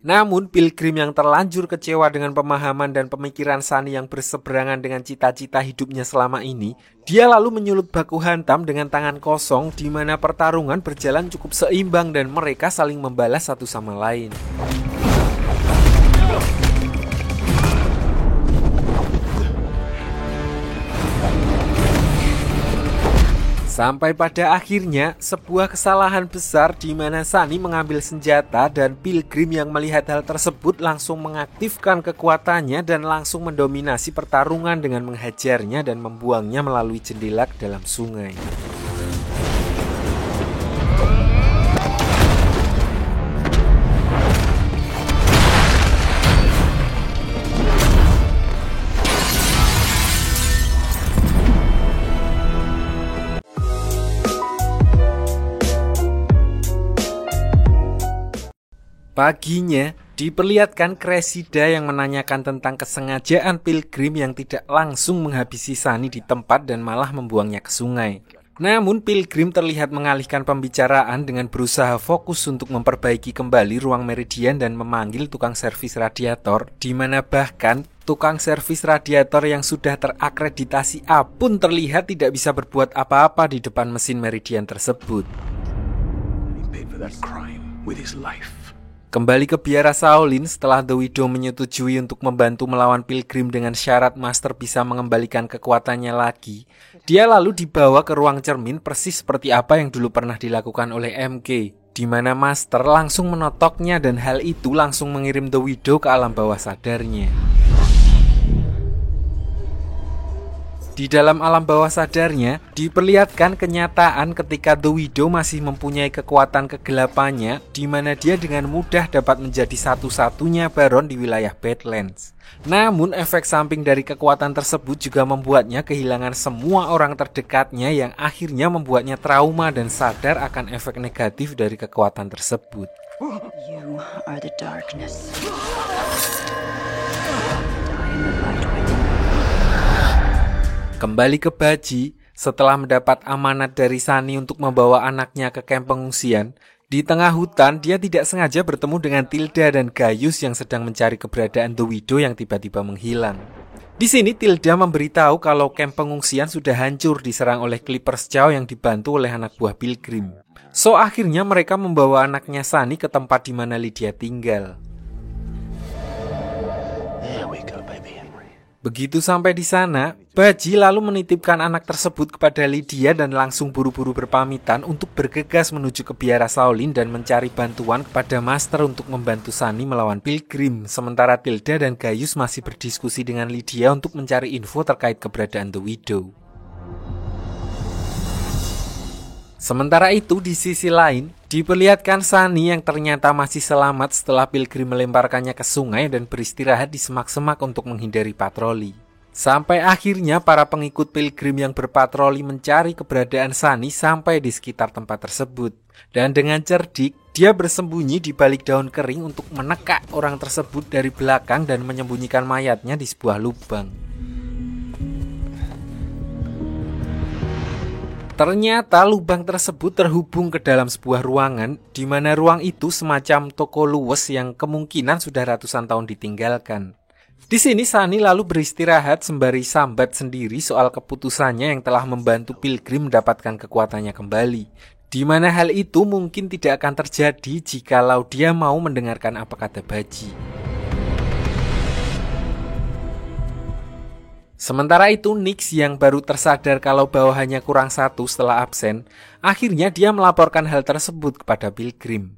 Namun, Pilgrim yang terlanjur kecewa dengan pemahaman dan pemikiran Sunny yang berseberangan dengan cita-cita hidupnya selama ini, dia lalu menyulut baku hantam dengan tangan kosong di mana pertarungan berjalan cukup seimbang dan mereka saling membalas satu sama lain. Sampai pada akhirnya, sebuah kesalahan besar di mana Sunny mengambil senjata dan Pilgrim yang melihat hal tersebut langsung mengaktifkan kekuatannya dan langsung mendominasi pertarungan dengan menghajarnya dan membuangnya melalui jendela ke dalam sungai. Paginya, diperlihatkan Cressida yang menanyakan tentang kesengajaan Pilgrim yang tidak langsung menghabisi Sunny di tempat dan malah membuangnya ke sungai. Namun Pilgrim terlihat mengalihkan pembicaraan dengan berusaha fokus untuk memperbaiki kembali ruang meridian dan memanggil tukang servis radiator, di mana bahkan tukang servis radiator yang sudah terakreditasi A pun terlihat tidak bisa berbuat apa-apa di depan mesin meridian tersebut. Kembali ke biara Shaolin setelah The Widow menyetujui untuk membantu melawan Pilgrim dengan syarat Master bisa mengembalikan kekuatannya lagi. Dia lalu dibawa ke ruang cermin persis seperti apa yang dulu pernah dilakukan oleh MK, di mana Master langsung menotoknya dan hal itu langsung mengirim The Widow ke alam bawah sadarnya. Di dalam alam bawah sadarnya, diperlihatkan kenyataan ketika The Widow masih mempunyai kekuatan kegelapannya, di mana dia dengan mudah dapat menjadi satu-satunya Baron di wilayah Badlands. Namun, efek samping dari kekuatan tersebut juga membuatnya kehilangan semua orang terdekatnya yang akhirnya membuatnya trauma dan sadar akan efek negatif dari kekuatan tersebut. You are the darkness. Kembali ke Baji, setelah mendapat amanat dari Sunny untuk membawa anaknya ke kamp pengungsian, di tengah hutan dia tidak sengaja bertemu dengan Tilda dan Gaius yang sedang mencari keberadaan The Widow yang tiba-tiba menghilang. Di sini Tilda memberitahu kalau kamp pengungsian sudah hancur diserang oleh Clippers Chow yang dibantu oleh anak buah Pilgrim. So akhirnya mereka membawa anaknya Sunny ke tempat di mana Lydia tinggal. Begitu sampai di sana, Baji lalu menitipkan anak tersebut kepada Lydia dan langsung buru-buru berpamitan untuk bergegas menuju ke biara Shaolin dan mencari bantuan kepada Master untuk membantu Sunny melawan Pilgrim. Sementara Tilda dan Gaius masih berdiskusi dengan Lydia untuk mencari info terkait keberadaan The Widow. Sementara itu, di sisi lain, diperlihatkan Sunny yang ternyata masih selamat setelah Pilgrim melemparkannya ke sungai dan beristirahat di semak-semak untuk menghindari patroli. Sampai akhirnya para pengikut Pilgrim yang berpatroli mencari keberadaan Sunny sampai di sekitar tempat tersebut. Dan dengan cerdik, dia bersembunyi di balik daun kering untuk menekak orang tersebut dari belakang dan menyembunyikan mayatnya di sebuah lubang. Ternyata lubang tersebut terhubung ke dalam sebuah ruangan, di mana ruang itu semacam toko luwes yang kemungkinan sudah ratusan tahun ditinggalkan. Di sini Sunny lalu beristirahat sembari sambat sendiri soal keputusannya yang telah membantu Pilgrim mendapatkan kekuatannya kembali, di mana hal itu mungkin tidak akan terjadi jikalau dia mau mendengarkan apa kata Baji. Sementara itu Nix yang baru tersadar kalau bawahannya kurang satu setelah absen, akhirnya dia melaporkan hal tersebut kepada Pilgrim.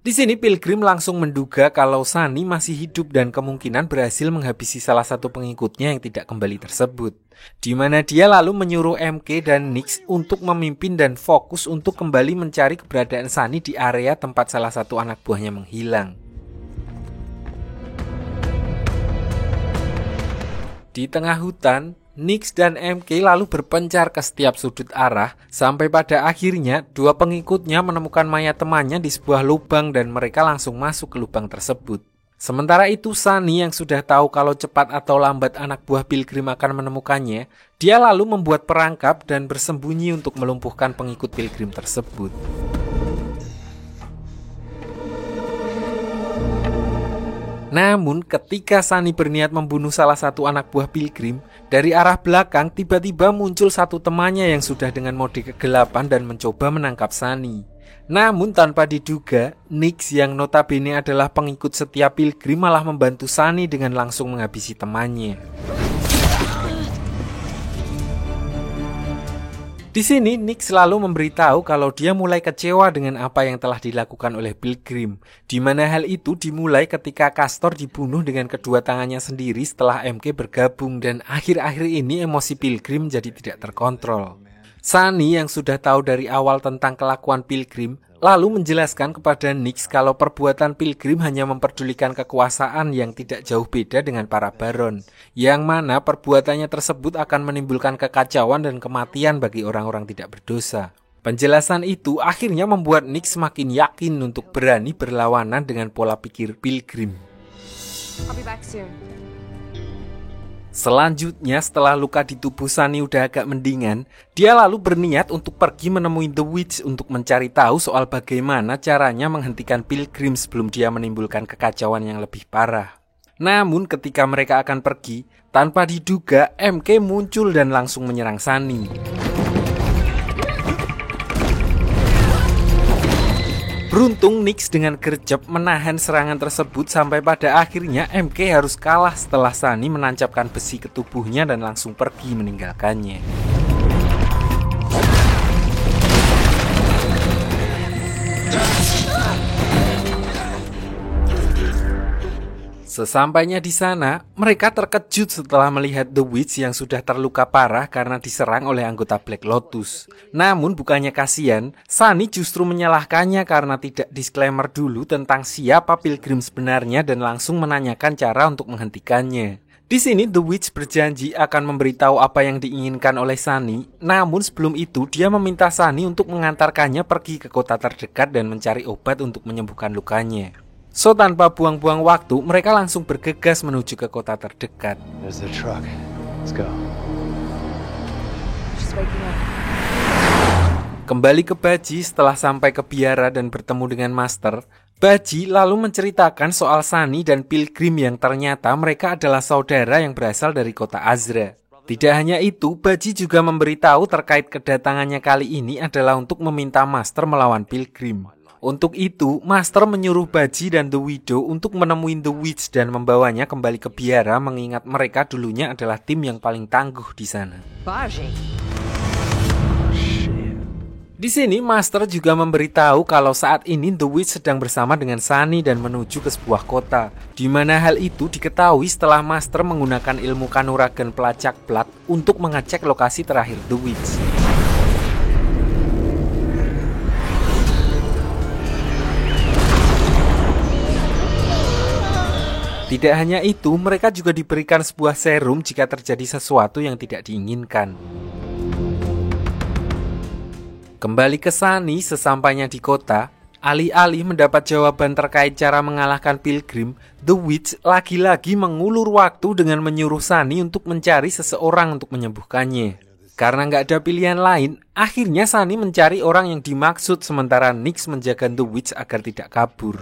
Di sini Pilgrim langsung menduga kalau Sunny masih hidup dan kemungkinan berhasil menghabisi salah satu pengikutnya yang tidak kembali tersebut. Di mana dia lalu menyuruh MK dan Nix untuk memimpin dan fokus untuk kembali mencari keberadaan Sunny di area tempat salah satu anak buahnya menghilang. Di tengah hutan, Nix dan MK lalu berpencar ke setiap sudut arah, sampai pada akhirnya dua pengikutnya menemukan mayat temannya di sebuah lubang dan mereka langsung masuk ke lubang tersebut. Sementara itu Sunny yang sudah tahu kalau cepat atau lambat anak buah Pilgrim akan menemukannya, dia lalu membuat perangkap dan bersembunyi untuk melumpuhkan pengikut Pilgrim tersebut. Namun ketika Sunny berniat membunuh salah satu anak buah Pilgrim, dari arah belakang tiba-tiba muncul satu temannya yang sudah dengan mode kegelapan dan mencoba menangkap Sunny. Namun tanpa diduga, Nix yang notabene adalah pengikut setia Pilgrim malah membantu Sunny dengan langsung menghabisi temannya. Di sini Nix selalu memberitahu kalau dia mulai kecewa dengan apa yang telah dilakukan oleh Pilgrim, di mana hal itu dimulai ketika Castor dibunuh dengan kedua tangannya sendiri setelah MK bergabung, dan akhir-akhir ini emosi Pilgrim jadi tidak terkontrol. Sunny yang sudah tahu dari awal tentang kelakuan Pilgrim lalu menjelaskan kepada Nix kalau perbuatan Pilgrim hanya memperdulikan kekuasaan yang tidak jauh beda dengan para Baron, yang mana perbuatannya tersebut akan menimbulkan kekacauan dan kematian bagi orang-orang tidak berdosa. Penjelasan itu akhirnya membuat Nix semakin yakin untuk berani berlawanan dengan pola pikir Pilgrim. I'll be back soon. Selanjutnya setelah luka di tubuh Sunny udah agak mendingan, dia lalu berniat untuk pergi menemui The Witch untuk mencari tahu soal bagaimana caranya menghentikan Pilgrim sebelum dia menimbulkan kekacauan yang lebih parah. Namun ketika mereka akan pergi, tanpa diduga MK muncul dan langsung menyerang Sunny. Beruntung Nix dengan gercep menahan serangan tersebut sampai pada akhirnya MK harus kalah setelah Sunny menancapkan besi ke tubuhnya dan langsung pergi meninggalkannya. Sesampainya di sana, mereka terkejut setelah melihat The Witch yang sudah terluka parah karena diserang oleh anggota Black Lotus. Namun bukannya kasihan, Sunny justru menyalahkannya karena tidak disclaimer dulu tentang siapa Pilgrim sebenarnya dan langsung menanyakan cara untuk menghentikannya. Di sini The Witch berjanji akan memberitahu apa yang diinginkan oleh Sunny, namun sebelum itu dia meminta Sunny untuk mengantarkannya pergi ke kota terdekat dan mencari obat untuk menyembuhkan lukanya. So tanpa buang-buang waktu, mereka langsung bergegas menuju ke kota terdekat. There's the truck. Let's go. She's waking up. Kembali ke Baji setelah sampai ke biara dan bertemu dengan Master, Baji lalu menceritakan soal Sunny dan Pilgrim yang ternyata mereka adalah saudara yang berasal dari kota Azra. Tidak hanya itu, Baji juga memberitahu terkait kedatangannya kali ini adalah untuk meminta Master melawan Pilgrim. Untuk itu, Master menyuruh Baji dan The Widow untuk menemui The Witch dan membawanya kembali ke biara mengingat mereka dulunya adalah tim yang paling tangguh di sana. Baji. Di sini Master juga memberitahu kalau saat ini The Witch sedang bersama dengan Sunny dan menuju ke sebuah kota, di mana hal itu diketahui setelah Master menggunakan ilmu kanuragan pelacak plat untuk mengecek lokasi terakhir The Witch. Tidak hanya itu, mereka juga diberikan sebuah serum jika terjadi sesuatu yang tidak diinginkan. Kembali ke Sunny, sesampainya di kota, alih-alih mendapat jawaban terkait cara mengalahkan Pilgrim, The Witch lagi-lagi mengulur waktu dengan menyuruh Sunny untuk mencari seseorang untuk menyembuhkannya. Karena nggak ada pilihan lain, akhirnya Sunny mencari orang yang dimaksud sementara Nix menjaga The Witch agar tidak kabur.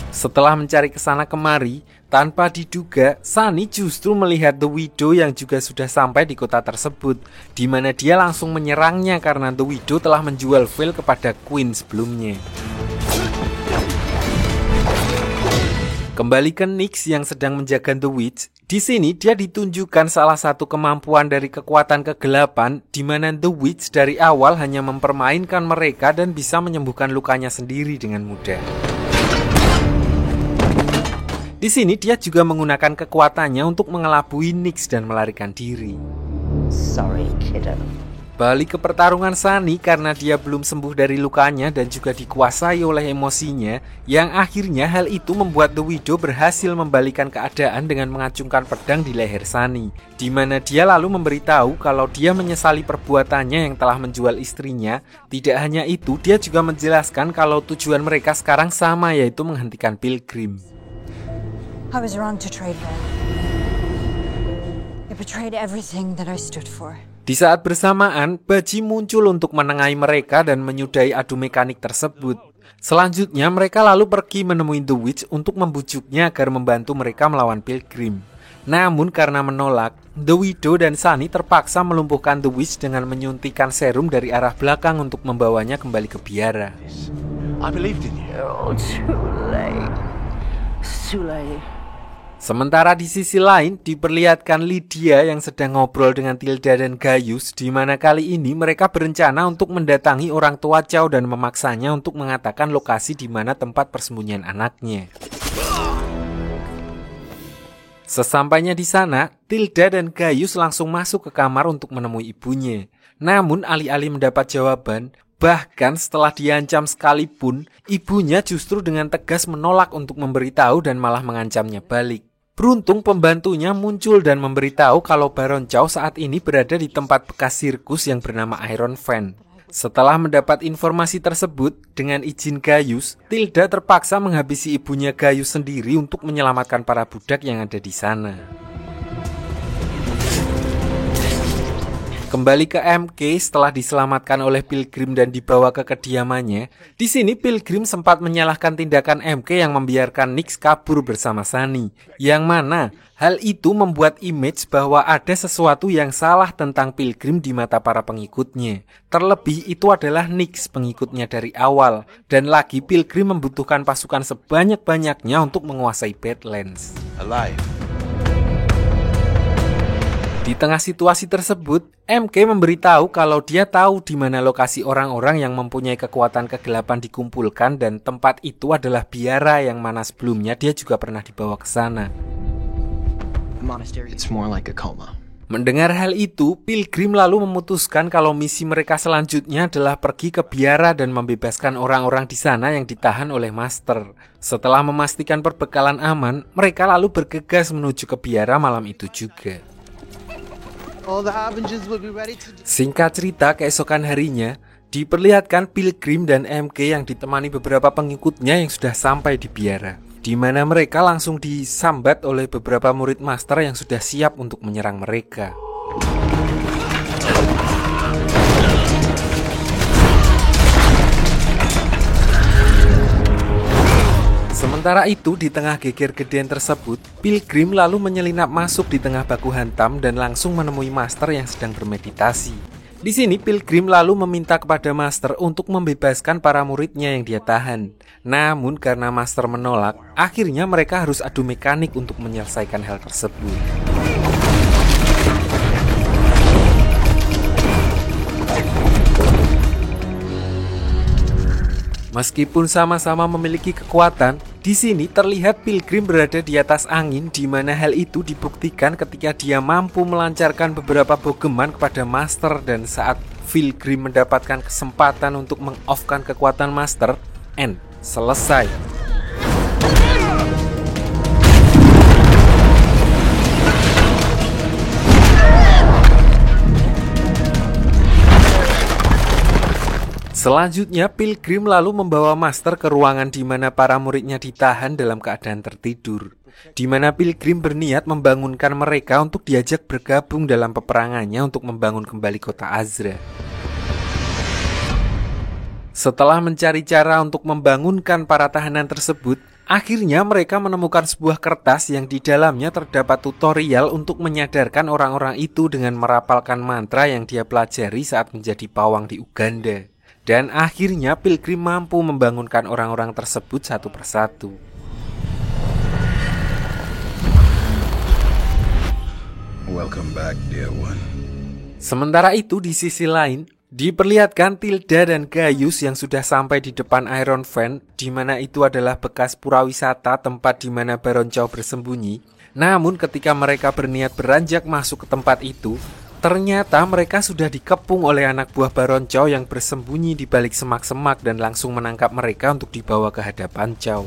Setelah mencari kesana kemari, tanpa diduga, Sunny justru melihat The Widow yang juga sudah sampai di kota tersebut, di mana dia langsung menyerangnya karena The Widow telah menjual Veil kepada Queen sebelumnya. Kembali ke Nix yang sedang menjaga The Witch, di sini dia ditunjukkan salah satu kemampuan dari kekuatan kegelapan, di mana The Witch dari awal hanya mempermainkan mereka dan bisa menyembuhkan lukanya sendiri dengan mudah. Di sini dia juga menggunakan kekuatannya untuk mengelabui Nix dan melarikan diri. Sorry, kiddo. Balik ke pertarungan Sunny karena dia belum sembuh dari lukanya dan juga dikuasai oleh emosinya, yang akhirnya hal itu membuat The Widow berhasil membalikan keadaan dengan mengacungkan pedang di leher Sunny, di mana dia lalu memberitahu kalau dia menyesali perbuatannya yang telah menjual istrinya. Tidak hanya itu, dia juga menjelaskan kalau tujuan mereka sekarang sama, yaitu menghentikan Pilgrim. I was wrong to trade Veil. It betrayed everything that I stood for. Di saat bersamaan, Baji muncul untuk menengahi mereka dan menyudahi adu mekanik tersebut. Selanjutnya, mereka lalu pergi menemui The Witch untuk membujuknya agar membantu mereka melawan Pilgrim. Namun karena menolak, The Widow dan Sunny terpaksa melumpuhkan The Witch dengan menyuntikkan serum dari arah belakang untuk membawanya kembali ke biara. I believed in you. Oh, too late. It's too late. Sementara di sisi lain diperlihatkan Lydia yang sedang ngobrol dengan Tilda dan Gaius, di mana kali ini mereka berencana untuk mendatangi orang tua Chow dan memaksanya untuk mengatakan lokasi di mana tempat persembunyian anaknya. Sesampainya di sana, Tilda dan Gaius langsung masuk ke kamar untuk menemui ibunya. Namun alih-alih mendapat jawaban, bahkan setelah diancam sekalipun, ibunya justru dengan tegas menolak untuk memberitahu dan malah mengancamnya balik. Beruntung pembantunya muncul dan memberitahu kalau Baron Chow saat ini berada di tempat bekas sirkus yang bernama Iron Fan. Setelah mendapat informasi tersebut, dengan izin Gaius, Tilda terpaksa menghabisi ibunya Gaius sendiri untuk menyelamatkan para budak yang ada di sana. Kembali ke MK setelah diselamatkan oleh Pilgrim dan dibawa ke kediamannya. Di sini Pilgrim sempat menyalahkan tindakan MK yang membiarkan Nix kabur bersama Sunny. Yang mana hal itu membuat image bahwa ada sesuatu yang salah tentang Pilgrim di mata para pengikutnya. Terlebih itu adalah Nix pengikutnya dari awal. Dan lagi Pilgrim membutuhkan pasukan sebanyak-banyaknya untuk menguasai Badlands. Alive. Di tengah situasi tersebut, MK memberitahu kalau dia tahu di mana lokasi orang-orang yang mempunyai kekuatan kegelapan dikumpulkan dan tempat itu adalah biara yang mana sebelumnya dia juga pernah dibawa ke sana. It's more like a coma. Mendengar hal itu, Pilgrim lalu memutuskan kalau misi mereka selanjutnya adalah pergi ke biara dan membebaskan orang-orang di sana yang ditahan oleh Master. Setelah memastikan perbekalan aman, mereka lalu bergegas menuju ke biara malam itu juga. Singkat cerita, keesokan harinya diperlihatkan Pilgrim dan MK yang ditemani beberapa pengikutnya yang sudah sampai di biara, di mana mereka langsung disambat oleh beberapa murid Master yang sudah siap untuk menyerang mereka. Sementara itu, di tengah geger gedean tersebut, Pilgrim lalu menyelinap masuk di tengah baku hantam dan langsung menemui Master yang sedang bermeditasi. Di sini, Pilgrim lalu meminta kepada Master untuk membebaskan para muridnya yang dia tahan. Namun karena Master menolak, akhirnya mereka harus adu mekanik untuk menyelesaikan hal tersebut. Meskipun sama-sama memiliki kekuatan, di sini terlihat Pilgrim berada di atas angin, di mana hal itu dibuktikan ketika dia mampu melancarkan beberapa bogeman kepada Master, dan saat Pilgrim mendapatkan kesempatan untuk meng-off-kan kekuatan Master, selesai. Selanjutnya, Pilgrim lalu membawa Master ke ruangan di mana para muridnya ditahan dalam keadaan tertidur, di mana Pilgrim berniat membangunkan mereka untuk diajak bergabung dalam peperangannya untuk membangun kembali kota Azra. Setelah mencari cara untuk membangunkan para tahanan tersebut, akhirnya mereka menemukan sebuah kertas yang di dalamnya terdapat tutorial untuk menyadarkan orang-orang itu dengan merapalkan mantra yang dia pelajari saat menjadi pawang di Uganda. Dan akhirnya Pilgrim mampu membangunkan orang-orang tersebut satu persatu. Welcome back, dear one. Sementara itu di sisi lain, diperlihatkan Tilda dan Gaius yang sudah sampai di depan Iron Fan, di mana itu adalah bekas pura wisata tempat di mana Baron Chow bersembunyi. Namun ketika mereka berniat beranjak masuk ke tempat itu, ternyata mereka sudah dikepung oleh anak buah Baron Chow yang bersembunyi di balik semak-semak dan langsung menangkap mereka untuk dibawa ke hadapan Chow.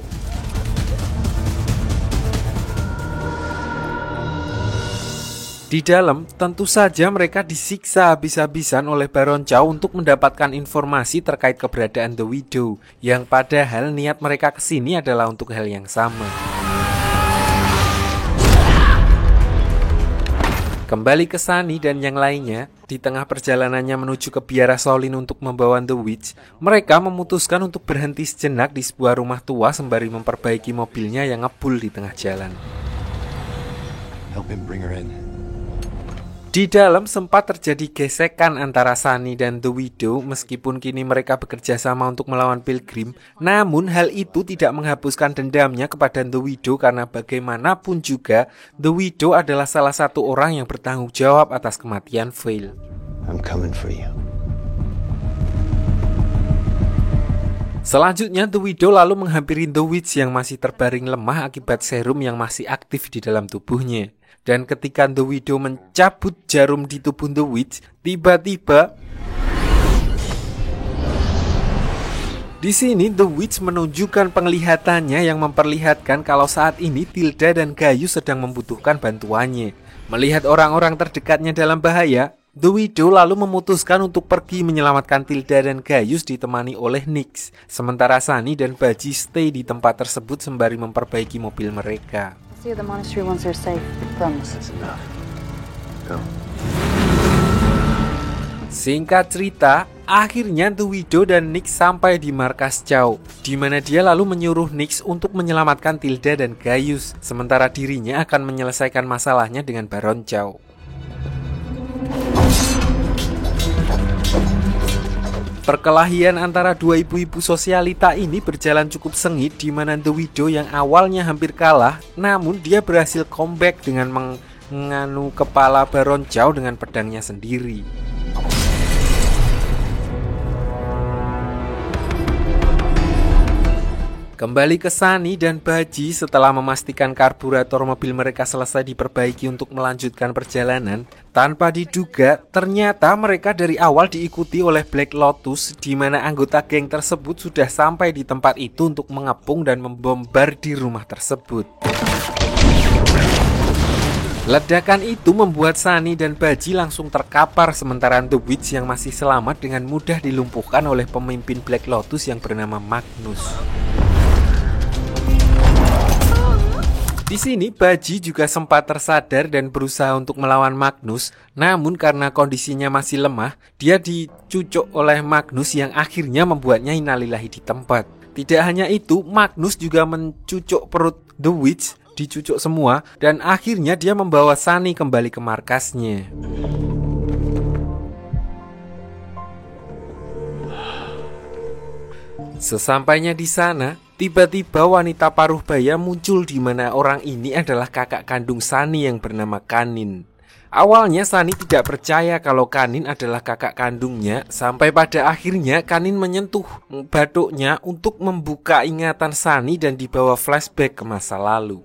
Di dalam, tentu saja mereka disiksa habis-habisan oleh Baron Chow untuk mendapatkan informasi terkait keberadaan The Widow, yang padahal niat mereka kesini adalah untuk hal yang sama. Kembali ke Sunny dan yang lainnya, di tengah perjalanannya menuju ke biara Shaolin untuk membawa The Witch, mereka memutuskan untuk berhenti sejenak di sebuah rumah tua sembari memperbaiki mobilnya yang ngebul di tengah jalan. Help him bring her in. Di dalam sempat terjadi gesekan antara Sunny dan The Widow meskipun kini mereka bekerja sama untuk melawan Pilgrim. Namun hal itu tidak menghapuskan dendamnya kepada The Widow karena bagaimanapun juga The Widow adalah salah satu orang yang bertanggung jawab atas kematian Veil. I'm coming for you. Selanjutnya The Widow lalu menghampiri The Witch yang masih terbaring lemah akibat serum yang masih aktif di dalam tubuhnya. Dan ketika The Widow mencabut jarum di tubuh The Witch, tiba-tiba di sini The Witch menunjukkan penglihatannya yang memperlihatkan kalau saat ini Tilda dan Gaius sedang membutuhkan bantuannya. Melihat orang-orang terdekatnya dalam bahaya, The Widow lalu memutuskan untuk pergi menyelamatkan Tilda dan Gaius ditemani oleh Nyx. Sementara Sunny dan Baji stay di tempat tersebut sembari memperbaiki mobil mereka. See the monastery once they're safe. Promise. That's enough. Go. Singkat cerita, akhirnya The Widow dan Nyx sampai di markas Chao, di mana dia lalu menyuruh Nyx untuk menyelamatkan Tilda dan Gaius, sementara dirinya akan menyelesaikan masalahnya dengan Baron Chao. Perkelahian antara dua ibu-ibu sosialita ini berjalan cukup sengit di mana The Widow yang awalnya hampir kalah, namun dia berhasil comeback dengan menganu kepala Baron Chao dengan pedangnya sendiri. Kembali ke Sunny dan Baji setelah memastikan karburator mobil mereka selesai diperbaiki untuk melanjutkan perjalanan. Tanpa diduga, ternyata mereka dari awal diikuti oleh Black Lotus, di mana anggota geng tersebut sudah sampai di tempat itu untuk mengepung dan membombardir rumah tersebut. Ledakan itu membuat Sunny dan Baji langsung terkapar, sementara The Witch yang masih selamat dengan mudah dilumpuhkan oleh pemimpin Black Lotus yang bernama Magnus. Di sini Baji juga sempat tersadar dan berusaha untuk melawan Magnus, namun karena kondisinya masih lemah, dia dicucuk oleh Magnus yang akhirnya membuatnya innalillahi di tempat. Tidak hanya itu, Magnus juga mencucuk perut The Witch, dicucuk semua, dan akhirnya dia membawa Sunny kembali ke markasnya. Sesampainya di sana, tiba-tiba wanita paruh baya muncul di mana orang ini adalah kakak kandung Sunny yang bernama Kanin. Awalnya Sunny tidak percaya kalau Kanin adalah kakak kandungnya, sampai pada akhirnya Kanin menyentuh batuknya untuk membuka ingatan Sunny dan dibawa flashback ke masa lalu.